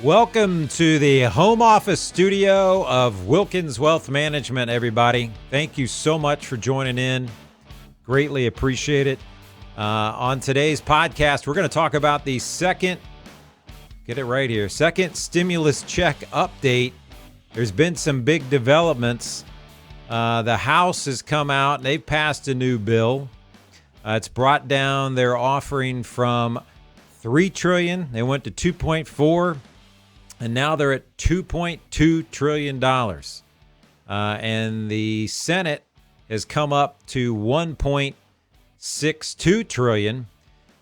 Welcome to the home office studio of Wilkins Wealth Management, everybody. Thank you so much for joining in. Greatly appreciate it. On today's podcast, we're going to talk about the second stimulus check update. There's been some big developments. The House has come out and they've passed a new bill. It's brought down their offering from $3 trillion. They went to 2.4. And now they're at $2.2 trillion. And the Senate has come up to $1.62 trillion.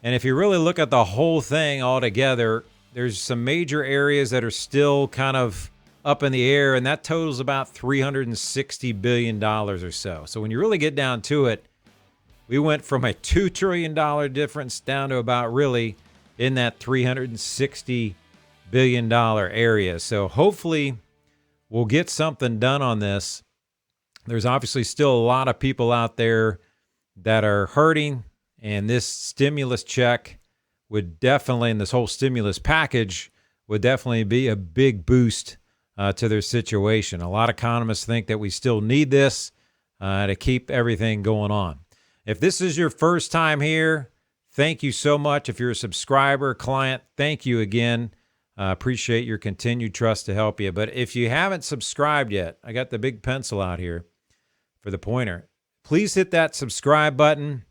And if you really look at the whole thing altogether, there's some major areas that are still kind of up in the air, and that totals about $360 billion or so. So when you really get down to it, we went from a $2 trillion difference down to about really in that $360 billion area. So hopefully we'll get something done on this. There's obviously still a lot of people out there that are hurting, and this stimulus check would definitely, and this whole stimulus package would definitely be a big boost to their situation. A lot of economists think that we still need this to keep everything going on. If this is your first time here, thank you so much. If you're a subscriber, client, thank you again. Appreciate your continued trust to help you. But if you haven't subscribed yet, I got the big pencil out here for the pointer. Please hit that subscribe button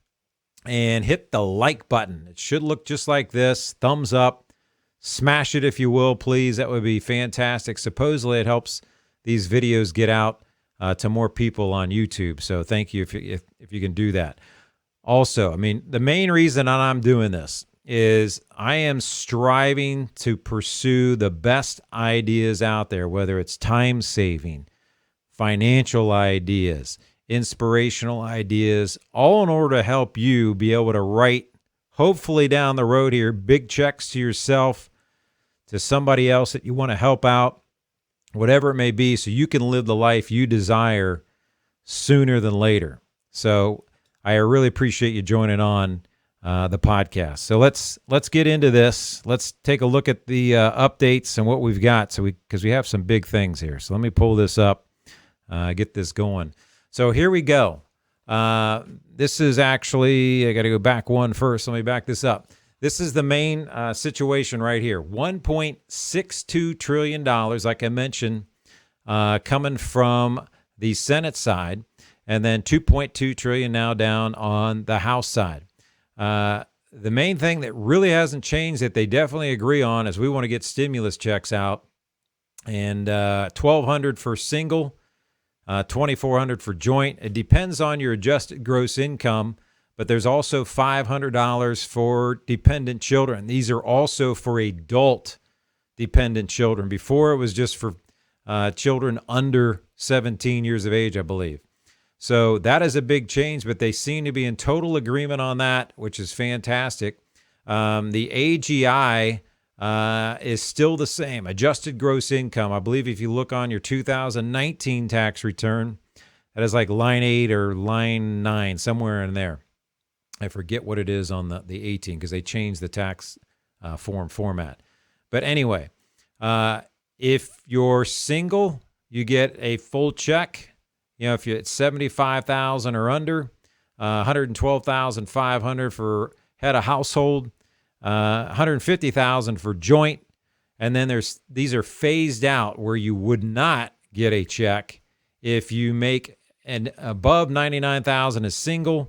and hit the like button. It should look just like this. Thumbs up. Smash it if you will, please. That would be fantastic. Supposedly it helps these videos get out to more people on YouTube. So thank you if you can do that. Also, the main reason I'm doing this is I am striving to pursue the best ideas out there, whether it's time-saving, financial ideas, inspirational ideas, all in order to help you be able to write, hopefully down the road here, big checks to yourself, to somebody else that you want to help out, whatever it may be, so you can live the life you desire sooner than later. So I really appreciate you joining on the podcast. So let's get into this. Let's take a look at the updates and what we've got. Because we have some big things here. So let me pull this up, get this going. So here we go. This is actually, I got to go back one first. Let me back this up. This is the main situation right here. $1.62 trillion, like I mentioned, coming from the Senate side, and then $2.2 trillion now down on the House side. The main thing that really hasn't changed that they definitely agree on is we want to get stimulus checks out, and $1,200 for single, $2,400 for joint. It depends on your adjusted gross income, but there's also $500 for dependent children. These are also for adult dependent children. Before it was just for children under 17 years of age, I believe. So that is a big change, but they seem to be in total agreement on that, which is fantastic. The AGI is still the same, adjusted gross income. I believe if you look on your 2019 tax return, that is like line 8 or line 9, somewhere in there. I forget what it is on the 18 because they changed the tax form format. But anyway, if you're single, you get a full check. If you're at $75,000 or under, $112,500 for head of household, $150,000 for joint, and then these are phased out where you would not get a check if you make an above $99,000 as single,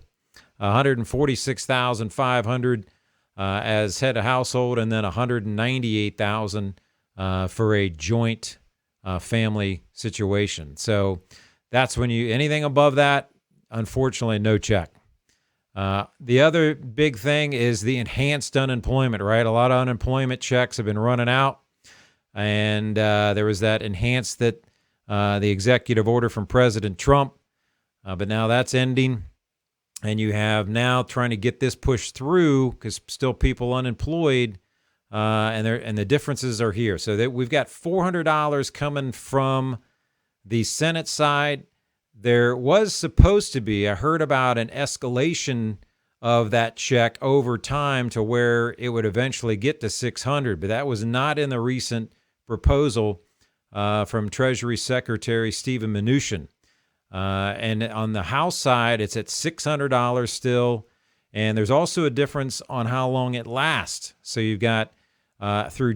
$146,500 as head of household, and then $198,000 for a joint family situation. So that's when anything above that, unfortunately, no check. The other big thing is the enhanced unemployment, right? A lot of unemployment checks have been running out. And there was that enhanced the executive order from President Trump. But now that's ending. And you have now trying to get this pushed through because still people unemployed. And the differences are here. So we've got $400 coming from the Senate side. There was supposed to be, I heard about an escalation of that check over time to where it would eventually get to $600, but that was not in the recent proposal from Treasury Secretary Steven Mnuchin. And on the House side, it's at $600 still. And there's also a difference on how long it lasts. So you've got through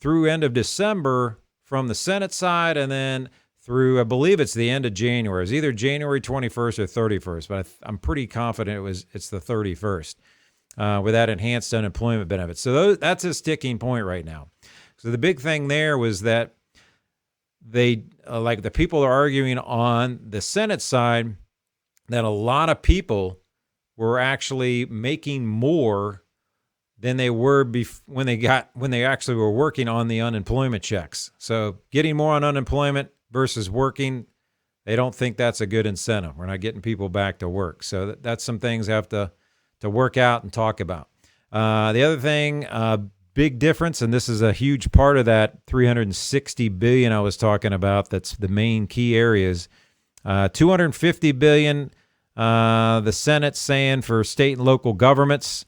through end of December from the Senate side, and then through, I believe it's the end of January. It's either January 21st or 31st, but I'm pretty confident it's the 31st with that enhanced unemployment benefit. So that's a sticking point right now. So the big thing there was that they, like the people are arguing on the Senate side, that a lot of people were actually making more than they were when they actually were working on the unemployment checks. So getting more on unemployment versus working, they don't think that's a good incentive. We're not getting people back to work. So that's some things I have to work out and talk about. The other thing, big difference, and this is a huge part of that $360 billion I was talking about. That's the main key areas. $250 billion, the Senate's saying for state and local governments,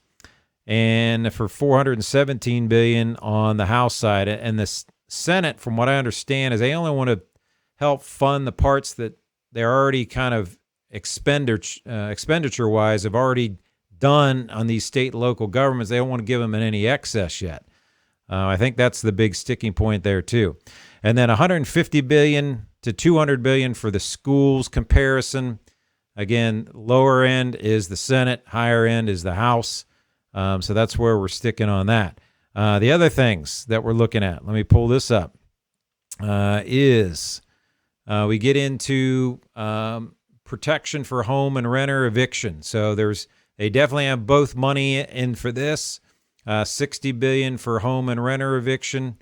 and for $417 billion on the House side. And the Senate, from what I understand, is they only want to help fund the parts that they're already kind of expenditure-wise have already done on these state and local governments. They don't want to give them any excess yet. I think that's the big sticking point there too. And then $150 billion to $200 billion for the schools comparison. Again, lower end is the Senate, higher end is the House. So that's where we're sticking on that. The other things that we're looking at, let me pull this up, is we get into protection for home and renter eviction. So they definitely have both money in for this. $60 billion for home and renter eviction.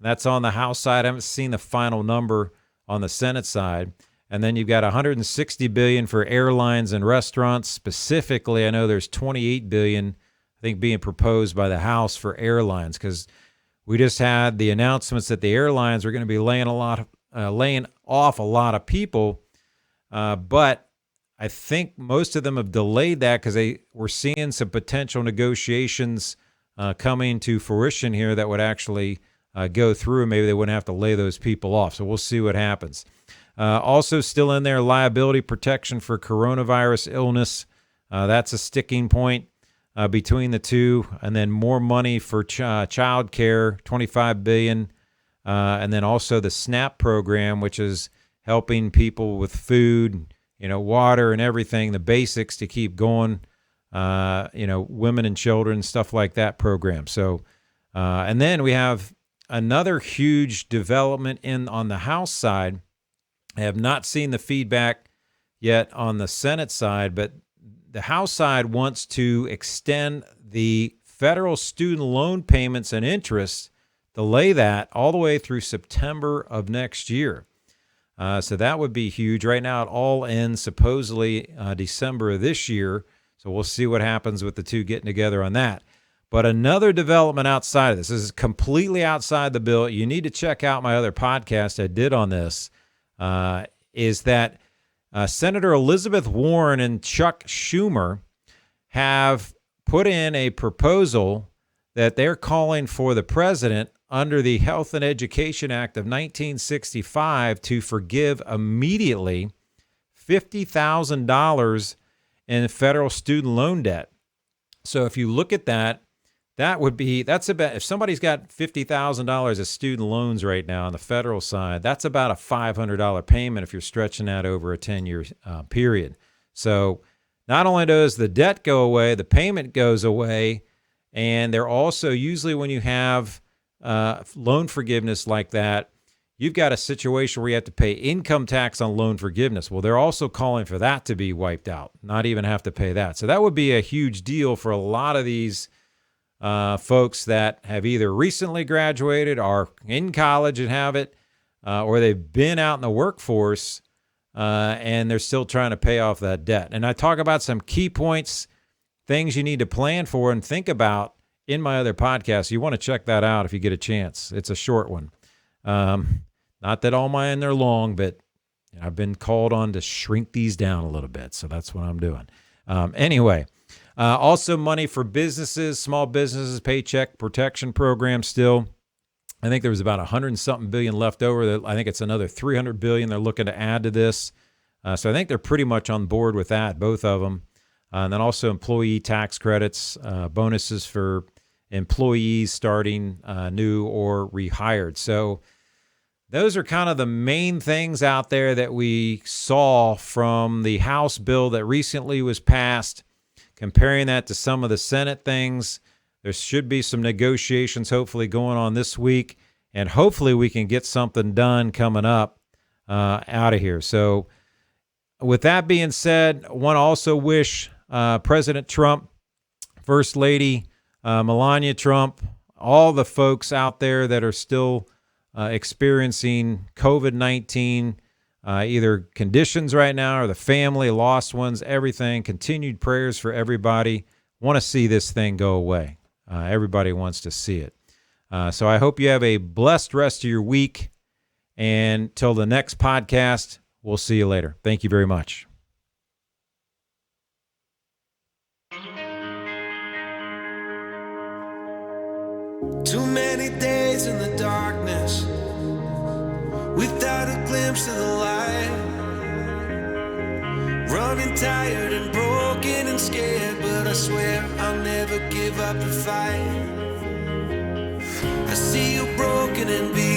That's on the House side. I haven't seen the final number on the Senate side. And then you've got $160 billion for airlines and restaurants. Specifically, I know there's $28 billion, I think, being proposed by the House for airlines, because we just had the announcements that the airlines are going to be laying off a lot of people. But I think most of them have delayed that because they were seeing some potential negotiations coming to fruition here that would actually go through. Maybe they wouldn't have to lay those people off. So we'll see what happens. Also still in there, liability protection for coronavirus illness. That's a sticking point between the two. And then more money for child care, $25 billion. And then also the SNAP program, which is helping people with food, water and everything, the basics to keep going, women and children, stuff like that program. So, and then we have another huge development on the House side. I have not seen the feedback yet on the Senate side, but the House side wants to extend the federal student loan payments and interest, delay that all the way through September of next year. So that would be huge. Right now, it all ends supposedly December of this year. So we'll see what happens with the two getting together on that. But another development outside of this is completely outside the bill. You need to check out my other podcast I did on this, is that Senator Elizabeth Warren and Chuck Schumer have put in a proposal that they're calling for the president under the Health and Education Act of 1965 to forgive immediately $50,000 in federal student loan debt. So if you look at that, that's about, if somebody's got $50,000 of student loans right now on the federal side, that's about a $500 payment if you're stretching that over a 10-year period. So not only does the debt go away, the payment goes away, and they're also, usually when you have loan forgiveness like that, you've got a situation where you have to pay income tax on loan forgiveness. Well, they're also calling for that to be wiped out, not even have to pay that. So that would be a huge deal for a lot of these folks that have either recently graduated or in college and have it, or they've been out in the workforce and they're still trying to pay off that debt. And I talk about some key points, things you need to plan for and think about in my other podcast. You want to check that out if you get a chance. It's a short one. Not that all mine are long, but I've been called on to shrink these down a little bit. So that's what I'm doing. Anyway, also money for businesses, small businesses, paycheck protection program still. I think there was about 100 and something billion left over. I think it's another 300 billion they're looking to add to this. So I think they're pretty much on board with that, both of them. And then also employee tax credits, bonuses for employees starting new or rehired. So those are kind of the main things out there that we saw from the House bill that recently was passed. Comparing that to some of the Senate things, there should be some negotiations hopefully going on this week, and hopefully we can get something done coming up out of here. So with that being said, I want to also wish President Trump, First Lady Melania Trump, all the folks out there that are still experiencing COVID-19, either conditions right now or the family, lost ones, everything. Continued prayers for everybody. Want to see this thing go away. Everybody wants to see it. So I hope you have a blessed rest of your week. And till the next podcast, we'll see you later. Thank you very much. Too many days in the darkness without a glimpse of the light. Running tired and broken and scared, but I swear I'll never give up the fight. I see you broken and beat.